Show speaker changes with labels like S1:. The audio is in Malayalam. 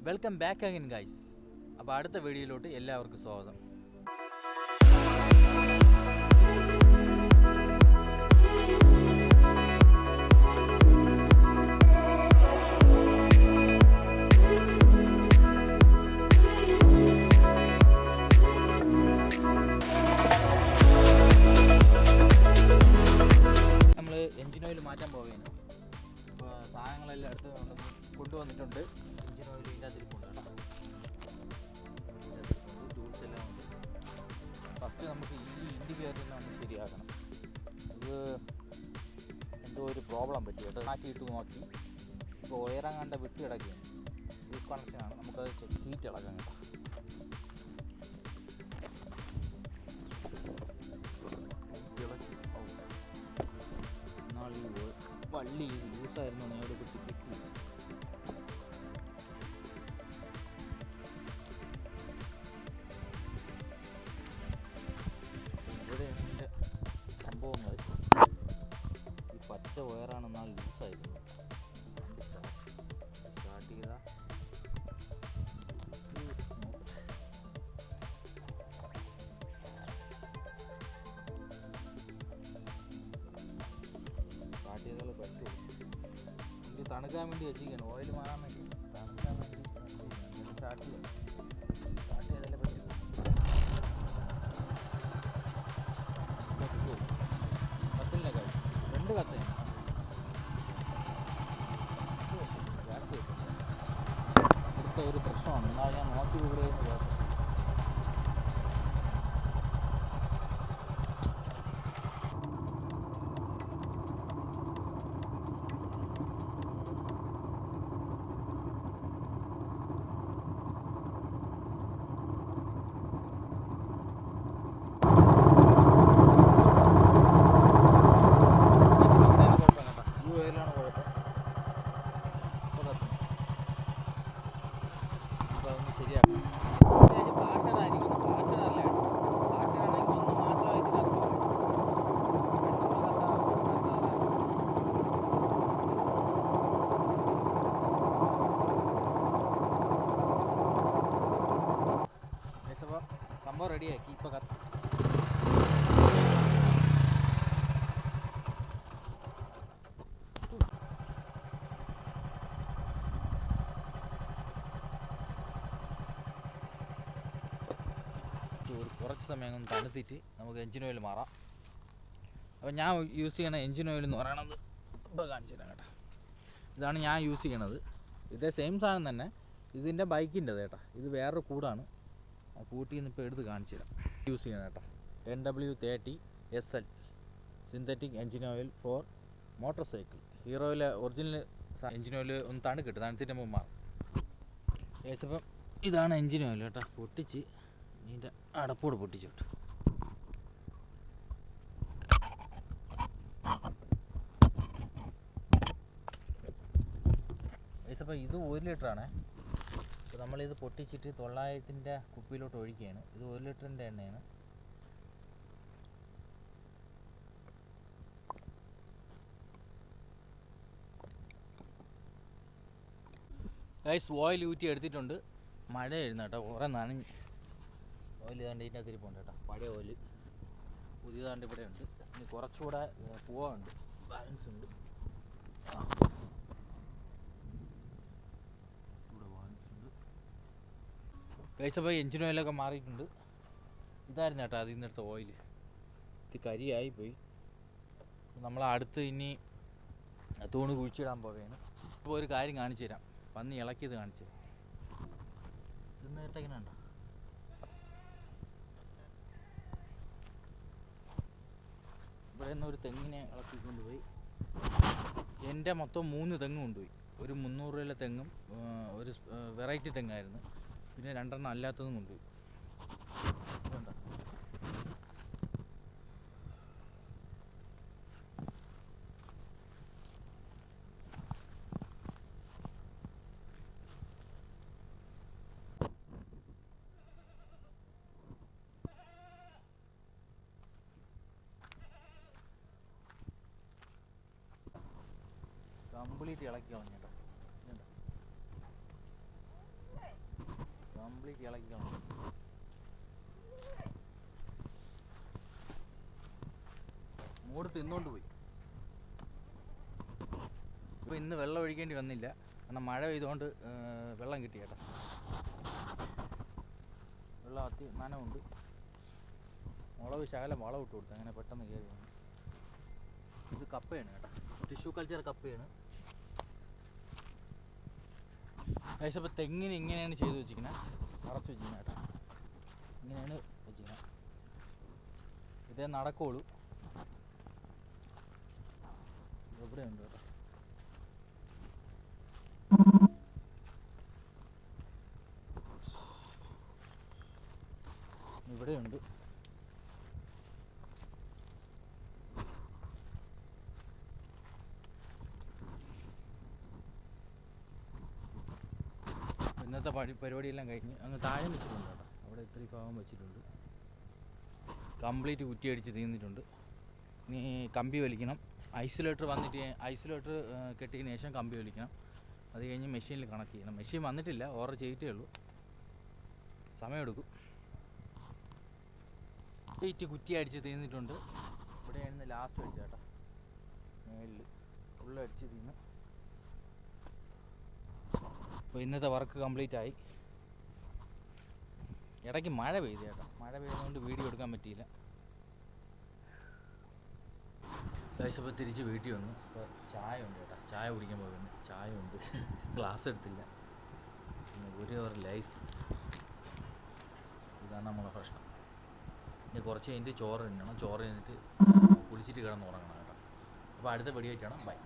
S1: Welcome back again guys. അപ്പോൾ അടുത്ത വീഡിയോയിലോട്ട് എല്ലാവർക്കും സ്വാഗതം. നമ്മൾ എൻജിൻ ഓയിൽ മാറ്റാൻ പോവുകയാണ്. അപ്പോൾ സാധനങ്ങളെല്ലാം അടുത്ത് കൊണ്ടുവന്നിട്ടുണ്ട്. എൻജിൻ ഓയിൽ ഇതിൻ്റെ അതിരിപ്പുണ്ട് കേട്ടോ. ടൂൾസ് എല്ലാം ഉണ്ട്. ഫസ്റ്റ് നമുക്ക് ഈ ഇൻഡിക്കേറ്റർ നമ്മൾ ശരിയാക്കണം. ഇത് എന്തോ ഒരു പ്രോബ്ലം പറ്റി കേട്ടോ. മാറ്റിയിട്ട് നോക്കി ഇപ്പോൾ ഉയരം കണ്ട വിട്ട് കിടക്കുകയാണ്. ലൂസ് കണക്ഷനാണ്. നമുക്കത് സീറ്റ് ഇളക്കാം കേട്ടോ. എന്നാൽ ഈ വള്ളി ലൂസായിരുന്നു ഞാൻ അവിടെ കുത്തി കിട്ടി. ഇവിടെയാണ് ഇതിൻ്റെ സംഭവങ്ങൾ. ഈ പച്ച വയറാണെന്നാൽ ലൂസായിരുന്നു. സ്റ്റാർട്ട് ചെയ്താൽ സ്റ്റാർട്ട് ചെയ്താൽ പറ്റുള്ളൂ. എനിക്ക് തണുക്കാൻ വേണ്ടി വെച്ചിരിക്കുകയാണ്. ഓയിൽ മാറാൻ വേണ്ടി തണുക്കാൻ വേണ്ടി സ്റ്റാർട്ട് ചെയ്യാം. സ്റ്റാർട്ട് ചെയ്താലേ പറ്റുള്ളൂ. കത്തില്ല കാര്യം രണ്ട് കത്തയാണ്. ഇവിടുത്തെ ഒരു പ്രശ്നമാണ്. എന്നാൽ ഞാൻ നോക്കി ഇവിടെ കുഴപ്പം. ശരിയാക്കും. ഫ്ലാഷറായിരിക്കും. ഫ്ലാഷറല്ല കേട്ടോ. ഫ്ലാഷറാണെങ്കിൽ ഒന്ന് മാത്രമായിട്ട് കത്തും. അപ്പോൾ സംഭവം റെഡിയാക്കി. ഇപ്പോൾ കത്തും. കുറച്ച് സമയം ഒന്ന് തണുത്തിട്ട് നമുക്ക് എൻജിൻ ഓയിൽ മാറാം. അപ്പോൾ ഞാൻ യൂസ് ചെയ്യണ എൻജിൻ ഓയിൽ എന്ന് പറയണത് ഇപ്പോൾ കാണിച്ചു തരാം കേട്ടോ. ഇതാണ് ഞാൻ യൂസ് ചെയ്യണത്. ഇതേ സെയിം സാധനം തന്നെ. ഇതിൻ്റെ ബൈക്കിൻ്റെത് കേട്ടോ. ഇത് വേറൊരു കൂടാണ്. ആ കൂട്ടിൽ നിന്ന് ഇപ്പോൾ എടുത്ത് കാണിച്ചു തരാം. യൂസ് ചെയ്യണം കേട്ടോ. NW30 SL synthetic engine oil for motorcycle. ഹീറോയിലെ ഒറിജിനൽ എൻജിൻ ഓയിൽ ഒന്ന് തണുക്കിട്ട് തണുത്തിട്ട് മുമ്പ് മാറും. ഏകദേശം ഇതാണ് എൻജിൻ ഓയിൽ കേട്ടോ. പൊട്ടിച്ച് ഇതിൻ്റെ അടപ്പോട് പൊട്ടിച്ചോട്ട്. അപ്പോൾ ഇത് 1 ലിറ്ററാണ്. അപ്പോൾ നമ്മളിത് പൊട്ടിച്ചിട്ട് 900-ൻ്റെ കുപ്പിയിലോട്ട് ഒഴിക്കുകയാണ്. ഇത് 1 ലിറ്ററിൻ്റെ എണ്ണയാണ്. ഗൈസ് ഓയിൽ ഊറ്റി എടുത്തിട്ടുണ്ട്. മഴയായിരുന്നു കേട്ടോ. കുറേ നനഞ്ഞ് ഓയിൽ ഇതാണ്ട് ഇതിൻ്റെ അകത്ത് ഇരിപ്പുണ്ട് കേട്ടോ. പഴയ ഓയിൽ പുതിയതാണ്ട് ഇവിടെ ഉണ്ട്. ഇനി കുറച്ചുകൂടെ പോവാറുണ്ട്. ബാലൻസ് ഉണ്ട്. ഇവിടെ ബാലൻസ് ഉണ്ട്. കഴിച്ചപ്പോൾ എൻജിൻ ഓയിലൊക്കെ മാറിയിട്ടുണ്ട്. ഇതായിരുന്നു കേട്ടോ അതിൽ നിന്നെടുത്ത ഓയിൽ. ഇത് കരിയായിപ്പോയി. നമ്മൾ അടുത്ത് ഇനി തൂണ് കുഴിച്ചിടാൻ പോവുകയാണ്. ഇപ്പോൾ ഒരു കാര്യം കാണിച്ചു തരാം. പന്നി ഇളക്കിയത് കാണിച്ചു തരാം. ഇത് നേരത്തെ ഇങ്ങനെ ഉണ്ടോ? ഇവിടെ നിന്ന് ഒരു തെങ്ങിനെ ഇളക്കിക്കൊണ്ടുപോയി. എൻ്റെ മൊത്തം 3 തെങ്ങ് കൊണ്ടുപോയി. ഒരു 300 രൂപയിലെ തെങ്ങും ഒരു വെറൈറ്റി തെങ്ങായിരുന്നു. പിന്നെ 2 അല്ലാത്തതും കൊണ്ടുപോയി. ഇതുണ്ടോ? കംപ്ലീറ്റ് ഇളക്കി കളഞ്ഞേട്ടോ. കംപ്ലീറ്റ് ഇളക്കിക്കണം. മൂട് തിന്നുകൊണ്ട് പോയി. ഇപ്പോൾ ഇന്ന് വെള്ളം ഒഴിക്കേണ്ടി വന്നില്ല, കാരണം മഴ പെയ്തുകൊണ്ട് വെള്ളം കിട്ടി കേട്ടോ. വെള്ളം നനവുണ്ട്. മുളക് ശകലം വളം ഇട്ട് കൊടുത്തു, അങ്ങനെ പെട്ടെന്ന് കയറി വന്നു. ഇത് കപ്പയാണ് കേട്ടോ, ടിഷ്യൂ കൾച്ചർ കപ്പയാണ്. ഏകദേശം തെങ്ങിന് ഇങ്ങനെയാണ് ചെയ്ത് വെച്ചിരിക്കുന്നത്, അടച്ചു വെച്ചിരിക്കുന്നത് കേട്ടോ. ഇങ്ങനെയാണ് വെച്ചിരിക്കുന്നത്. ഇതേ നടക്കുള്ളൂ. ഇവിടെ ഉണ്ട് കേട്ടോ. ഇവിടെയുണ്ട്. ഇന്നത്തെ പരിപാടിയെല്ലാം കഴിഞ്ഞ് അങ്ങ് താഴെ വെച്ചിട്ടുണ്ട് കേട്ടോ. അവിടെ ഇത്തിരി ഭാഗം വെച്ചിട്ടുണ്ട്. കംപ്ലീറ്റ് കുറ്റിയടിച്ച് തീർന്നിട്ടുണ്ട്. ഇനി കമ്പി വലിക്കണം. ഐസൊലേറ്റർ വന്നിട്ട് ഐസൊലേറ്റർ കെട്ടിയതിന് ശേഷം കമ്പി വലിക്കണം. അത് കഴിഞ്ഞ് മെഷീനിൽ കണക്ട് ചെയ്യണം. മെഷീൻ വന്നിട്ടില്ല, ഓർഡർ ചെയ്തിട്ടേ ഉള്ളൂ, സമയമെടുക്കും. കംപ്ലീറ്റ് കുറ്റി അടിച്ച് തീർന്നിട്ടുണ്ട്. ഇവിടെയായിരുന്നു ലാസ്റ്റ് അടിച്ച കേട്ടോ, മേളിൽ ഫുള്ള് അടിച്ച് തീർന്ന്. അപ്പോൾ ഇന്നത്തെ വർക്ക് കംപ്ലീറ്റ് ആയി. ഇടയ്ക്ക് മഴ പെയ്തു കേട്ടോ, മഴ പെയ്തുകൊണ്ട് വീഡിയോ എടുക്കാൻ പറ്റിയില്ല. കഴിച്ചപ്പോൾ തിരിച്ച് വീട്ടിൽ വന്നു. ഇപ്പോൾ ചായ ഉണ്ട് കേട്ടോ, ചായ കുടിക്കാൻ പോകുന്നു. ചായ ഉണ്ട്, ഗ്ലാസ് എടുത്തില്ല. പിന്നെ ഒരു ഓവർ ലൈസ്, ഇതാണ് നമ്മളെ പ്രശ്നം. ഇനി കുറച്ച് കഴിഞ്ഞിട്ട് ചോറ് തിന്നണം. ചോറ് കഴിഞ്ഞിട്ട് കുളിച്ചിട്ട് കിടന്ന് ഉറങ്ങണം കേട്ടോ. അപ്പോൾ അടുത്ത വെടിയായിട്ടാണ്. ബൈ.